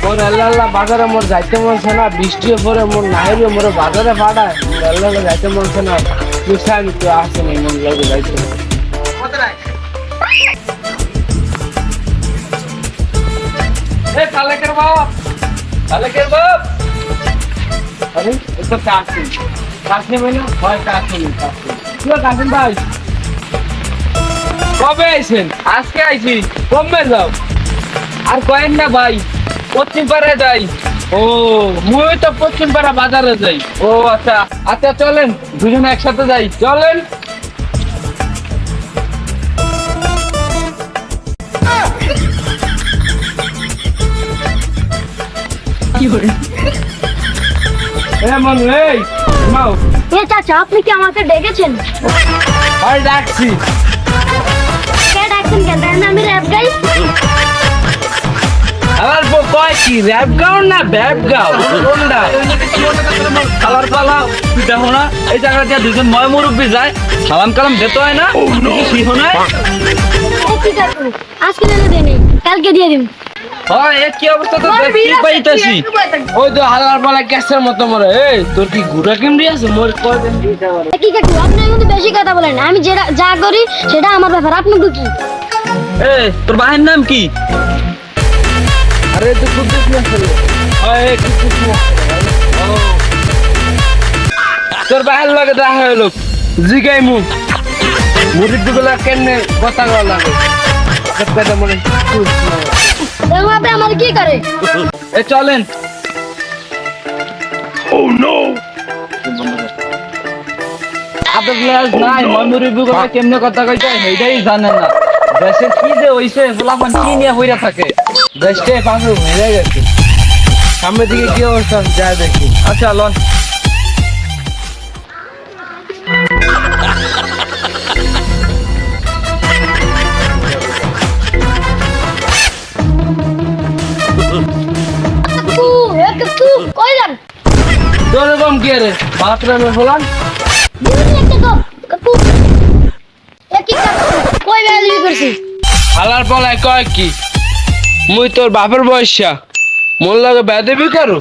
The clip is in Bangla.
মোর আল্লাহ বাজারে মোর যাইতে মনছে না, বৃষ্টি পরে মোর নাইরে মোর বাজারে পাঠায়, মোর আল্লাহ যাইতে মনছে না। তুই আমি তো আসেনি মন লাগে যাইতে। কালেকের বাপ, কালেকের বাপ, আরে এটা কাশিম, কাশিম না হয় কাশিম, কি কাশিম ভাই কবে আইছেন? আজকে আইছি। কমবে যাও আর কয়েন না ভাই, পশ্চিম পাড়ায় যাই। ও মুই তো পশ্চিম পাড়া বাজারে যাই। ও আচ্ছা আচ্ছা, চলেন দুজনে একসাথে যাই, চলেন। চাচা আপনি কি আমাকে ডেকেছেন? ডাকছি। কে ডাকছেন কেন? আমি র্যাপ গাই। আমার কয় কি র্যাপ গাও না ব্যাপ গাও কোনটা? কালার পালা দেখো না, এই জায়গাটা দুজন ময় মুরব্বী যায়, সালাম কালাম দিতে হয় না? শিখো না? ঠিক আছে, আজকে দিলে দেনি, কালকে দিয়ে দিন। হয় কি অবস্থা তো দেখি পাইতাছি। ওই তো হালার পালা গ্যাসের মতো মরে। এই তোর কি গুড়া কেমনি আছে? মোর কয় দিন দিতে পারে। কি কাকু আপনি কিন্তু বেশি কথা বলেন। আমি যেটা যা করি সেটা আমার ব্যাপার, আপনার কি? এই তোর ভাইয়ের নাম কি? আরে তুই কুদ্দুস না চলে। হয় কুদ্দুস না। ও তোর বাইরে লাগে দেখা হলো জিগাই মু মুরিদ গুলা কেনে কথা কওয়া লাগে। কথা মনে দেখো আপনি আমার কি করে? এ চলেন। ও নো আপনার গ্লাস নাই, ময়মুরি বুগা কেমনে কথা কইতে এইটাই জানেন না। দেশে কি যে হইছে, ফুলাফান কি নিয়ে হইরা থাকে, দেশে পাশে হয়ে গেছে। সামনের দিকে কি অবস্থা যা দেখি। আচ্ছা লন। কাকু এ কাকু কই যান? তোর কম কি রে বাথরুমে ফুলান? দিন একটা তো কাকু এ কি কাকু কই বেলি করছিস? হালার পলায় কয় কি মুই তোর বাপের বয়সা মোর লাগে বেদবি করো?